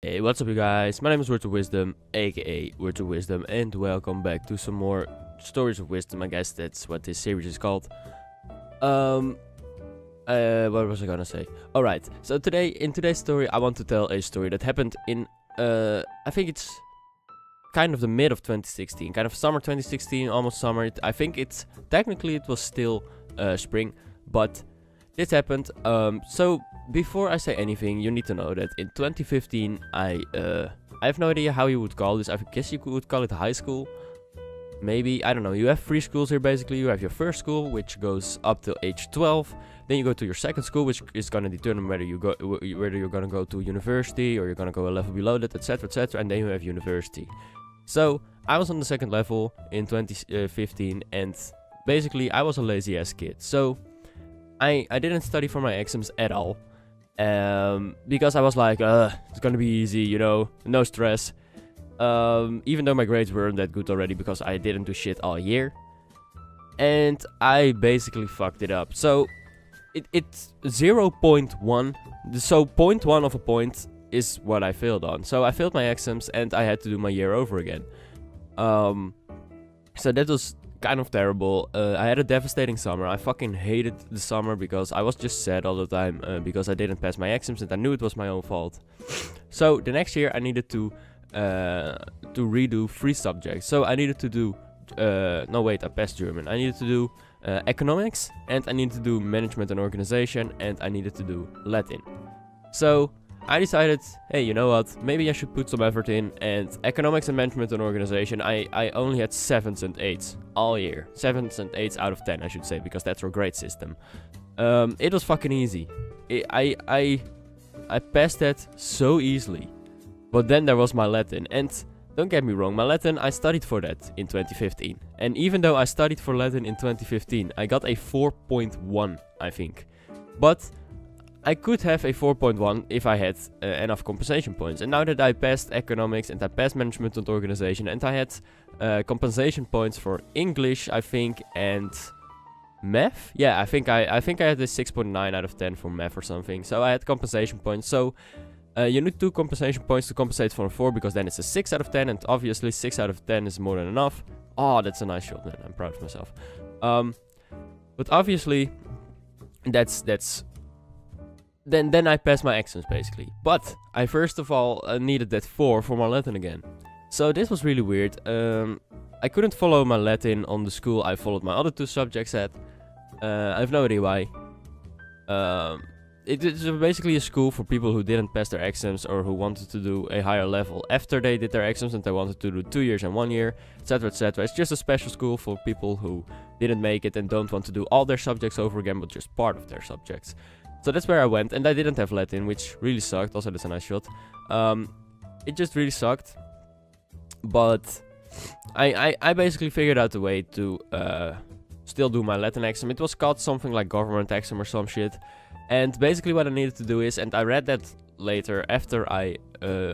Hey, what's up you guys? My name is Words of Wisdom, aka Words of Wisdom, and welcome back to some more Stories of Wisdom. I guess that's what this series is called. What was I gonna say? Alright, so in today's story I want to tell a story that happened in, I think it's kind of the mid of 2016, kind of summer 2016, almost summer. I think technically it was still spring, but this happened. So before I say anything, you need to know that in 2015, I have no idea how you would call this. I guess you would call it high school. Maybe, I don't know. You have three schools here basically. You have your first school, which goes up to age 12. Then you go to your second school, which is gonna determine whether you're gonna go to university or you're gonna go a level below that, etc., etc. And then you have university. So I was on the second level in 2015, and basically I was a lazy ass kid. So I didn't study for my exams at all. Because I was like, it's gonna be easy, you know, no stress. Even though my grades weren't that good already because I didn't do shit all year. And I basically fucked it up. So it's 0.1. So 0.1 of a point is what I failed on. So I failed my exams and I had to do my year over again. So that was kind of terrible. I had a devastating summer. I fucking hated the summer because I was just sad all the time because I didn't pass my exams and I knew it was my own fault. So the next year I needed to redo 3 subjects. So I needed to do no wait, I passed German. I needed to do economics, and I needed to do management and organization, and I needed to do Latin. So I decided, hey, you know what, maybe I should put some effort in, and economics and management and organization, I only had 7s and 8s all year. 7s and 8s out of 10, I should say, because that's our grade system. It was fucking easy. I passed that so easily. But then there was my Latin, and don't get me wrong, my Latin, I studied for that in 2015. And even though I studied for Latin in 2015, I got a 4.1, I think. But I could have a 4.1 if I had enough compensation points. And now that I passed economics and I passed management and organization and I had compensation points for English, I think, and math. Yeah, I think I had a 6.9 out of 10 for math or something. So I had compensation points. So you need 2 compensation points to compensate for a 4, because then it's a 6 out of 10, and obviously 6 out of 10 is more than enough. Oh, that's a nice shot, man. I'm proud of myself. But obviously, Then I passed my exams, basically. But I first of all needed that 4 for my Latin again. So this was really weird. I couldn't follow my Latin on the school I followed my other 2 subjects at. I have no idea why. It's basically a school for people who didn't pass their exams or who wanted to do a higher level after they did their exams and they wanted to do 2 years and 1 year, etc., etc. It's just a special school for people who didn't make it and don't want to do all their subjects over again, but just part of their subjects. So that's where I went, and I didn't have Latin, which really sucked. Also, that's a nice shot. It just really sucked. But I basically figured out a way to still do my Latin exam. It was called something like government exam or some shit. And basically what I needed to do is, and I read that later after I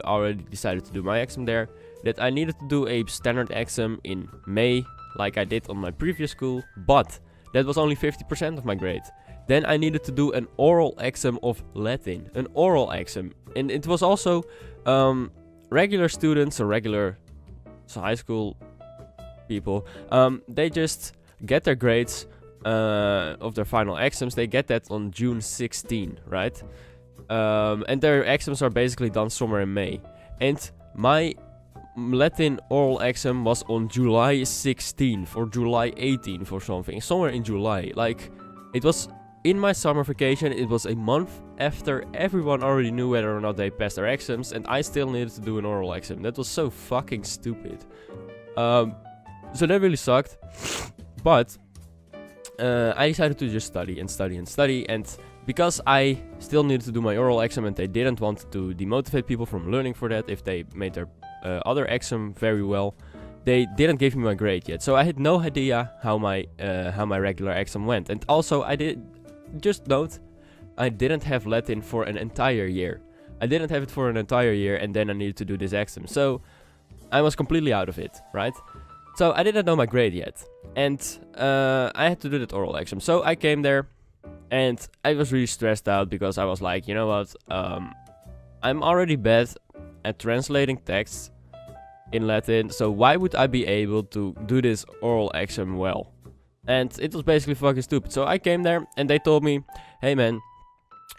already decided to do my exam there, that I needed to do a standard exam in May, like I did on my previous school, but that was only 50% of my grade. Then I needed to do an oral exam of Latin, an oral exam. And it was also regular students or regular high school people, they just get their grades of their final exams. They get that on June 16, right? And their exams are basically done somewhere in May. And my Latin oral exam was on July 16th or July 18th or something. Somewhere in July. Like, it was in my summer vacation. It was a month after everyone already knew whether or not they passed their exams, and I still needed to do an oral exam. That was so fucking stupid. So that really sucked. But I decided to just study and study and study, and because I still needed to do my oral exam and they didn't want to demotivate people from learning for that if they made their other exam very well, they didn't give me my grade yet. So I had no idea how my regular exam went. And also I didn't have Latin for an entire year. I didn't have it for an entire year, and then I needed to do this exam. So I was completely out of it, right? So I didn't know my grade yet. And I had to do that oral exam. So I came there, and I was really stressed out because I was like, you know what, I'm already bad at translating texts in Latin, so why would I be able to do this oral exam well? And it was basically fucking stupid. So I came there and they told me, hey man,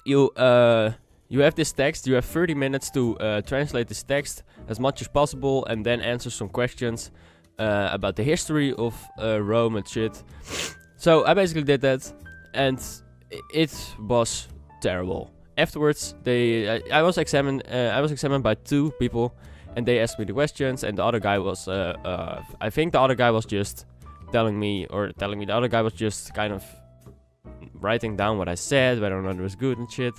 you have this text, you have 30 minutes to translate this text as much as possible and then answer some questions about the history of Rome and shit. So I basically did that and it was terrible. Afterwards, I was examined by 2 people and they asked me the questions, and the other guy was I think the other guy was just telling me the other guy was just kind of writing down what I said, whether or not it was good and shit.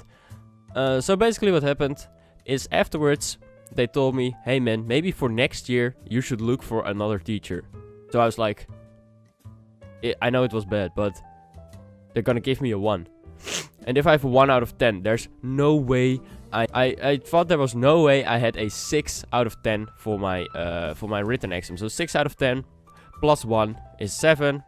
So basically what happened is afterwards they told me, hey man, maybe for next year you should look for another teacher. So I was like, I know it was bad, but they're gonna give me a 1. And if I have a 1 out of 10, there's no way. I thought there was no way I had a 6 out of 10 for my written exam. So 6 out of 10 plus 1 is 7.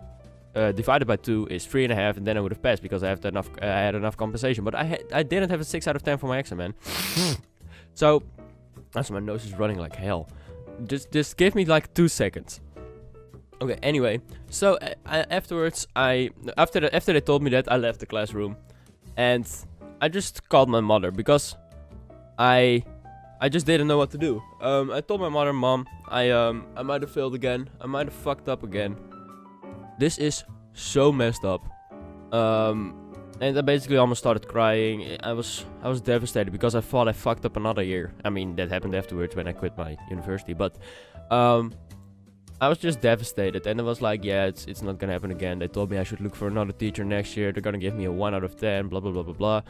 Divided by 2 is 3.5, and then I would have passed because I had enough compensation. But I didn't have a 6 out of 10 for my exam, man. So my nose is running like hell. Just give me like 2 seconds. Okay. Anyway, so afterwards, after they told me that, I left the classroom, and I just called my mother because I just didn't know what to do. I told my mother, Mom, I might have failed again. I might have fucked up again. This is so messed up. And I basically almost started crying. I was devastated because I thought I fucked up another year. I mean, that happened afterwards when I quit my university. But I was just devastated. And I was like, yeah, it's not gonna happen again. They told me I should look for another teacher next year. They're gonna give me a 1 out of 10, blah, blah, blah, blah, blah.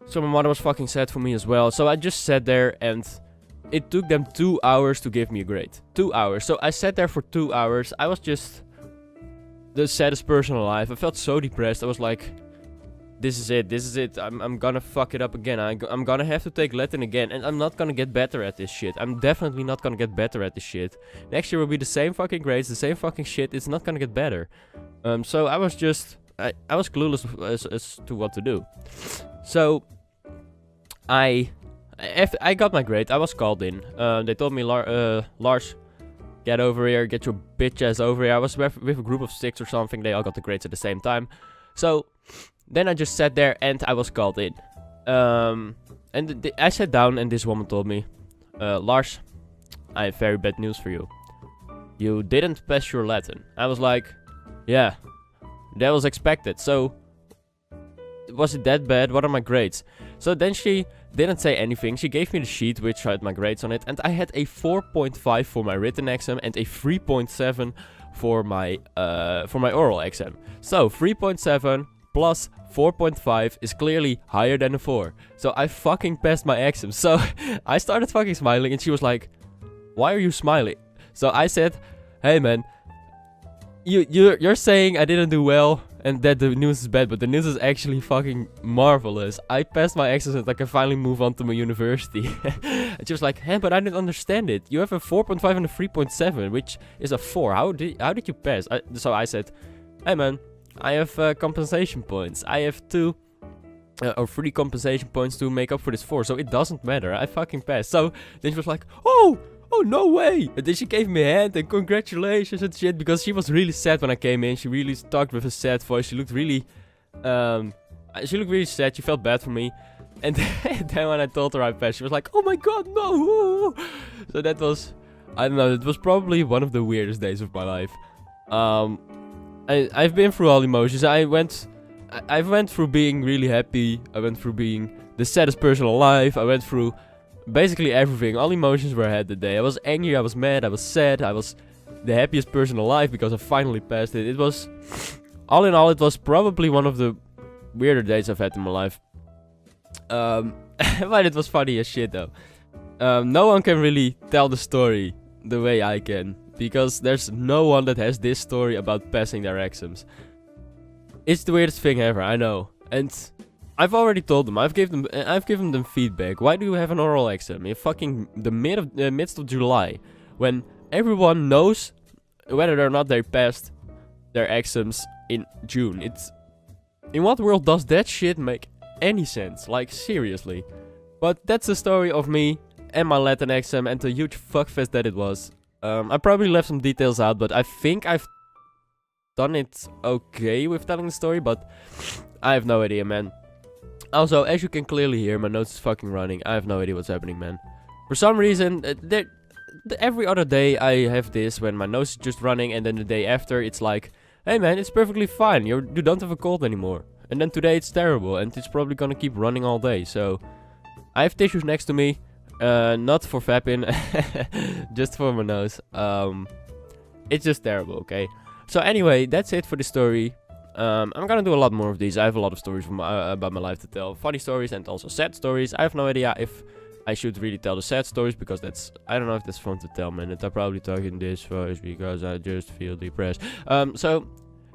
So my mother was fucking sad for me as well. So I just sat there and it took them 2 hours to give me a grade. 2 hours. So I sat there for 2 hours. I was just the saddest person alive. I felt so depressed. I was like, this is it. I'm gonna fuck it up again. I'm gonna have to take Latin again, and I'm not gonna get better at this shit. I'm definitely not gonna get better at this shit. Next year will be the same fucking grades, the same fucking shit. It's not gonna get better. So I was just, I was clueless as to what to do. So after I got my grade, I was called in. They told me, Lars, get over here, get your bitch ass over here. I was with a group of 6 or something. They all got the grades at the same time. So then I just sat there and I was called in. And I sat down and this woman told me, Lars, I have very bad news for you. You didn't pass your Latin. I was like, yeah, that was expected. So was it that bad? What are my grades? So then she didn't say anything. She gave me the sheet which had my grades on it, and I had a 4.5 for my written exam and a 3.7 for my oral exam. So 3.7 plus 4.5 is clearly higher than a 4. So I fucking passed my exam. So I started fucking smiling and she was like, why are you smiling? So I said, hey man, you're saying I didn't do well and that the news is bad, but the news is actually fucking marvelous. I passed my exams and I can finally move on to my university. And she was like, hey, but I didn't understand it. You have a 4.5 and a 3.7, which is a 4. How did you pass? So I said, hey man, I have compensation points. I have 2 or 3 compensation points to make up for this 4, so it doesn't matter. I fucking passed. So then she was like, oh, no way. And then she gave me a hand and congratulations and shit, because she was really sad when I came in. She really talked with a sad voice. She looked really sad. She felt bad for me. And then when I told her I passed, she was like, oh my god, no. So that was, I don't know, it was probably one of the weirdest days of my life. I've been through all emotions. I went through being really happy. I went through being the saddest person alive. I went through basically everything. All emotions were had that day. I was angry, I was mad, I was sad, I was the happiest person alive because I finally passed it. It was, all in all, it was probably one of the weirder days I've had in my life. But it was funny as shit though. No one can really tell the story the way I can, because there's no one that has this story about passing their exams. It's the weirdest thing ever, I know. And I've already told them, I've given them feedback. Why do you have an oral exam in fucking the midst of July, when everyone knows whether or not they passed their exams in June? In what world does that shit make any sense? Like, seriously. But that's the story of me and my Latin exam and the huge fuckfest that it was. I probably left some details out, but I think I've done it okay with telling the story, but I have no idea, man. Also, as you can clearly hear, my nose is fucking running. I have no idea what's happening, man. For some reason, every other day I have this when my nose is just running, and then the day after it's like, hey man, it's perfectly fine. You don't have a cold anymore. And then today it's terrible, and it's probably gonna keep running all day. So I have tissues next to me, not for fapping, just for my nose. It's just terrible, okay? So anyway, that's it for the story. I'm gonna do a lot more of these. I have a lot of stories from about my life to tell. Funny stories and also sad stories. I have no idea if I should really tell the sad stories, because I don't know if that's fun to tell, man. And I'm probably talking this voice because I just feel depressed. So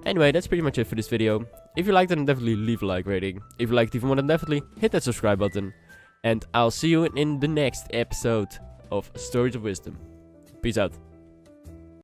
anyway, that's pretty much it for this video. If you liked it, then definitely leave a like rating. If you liked it even more, then definitely hit that subscribe button. And I'll see you in the next episode of Stories of Wisdom. Peace out.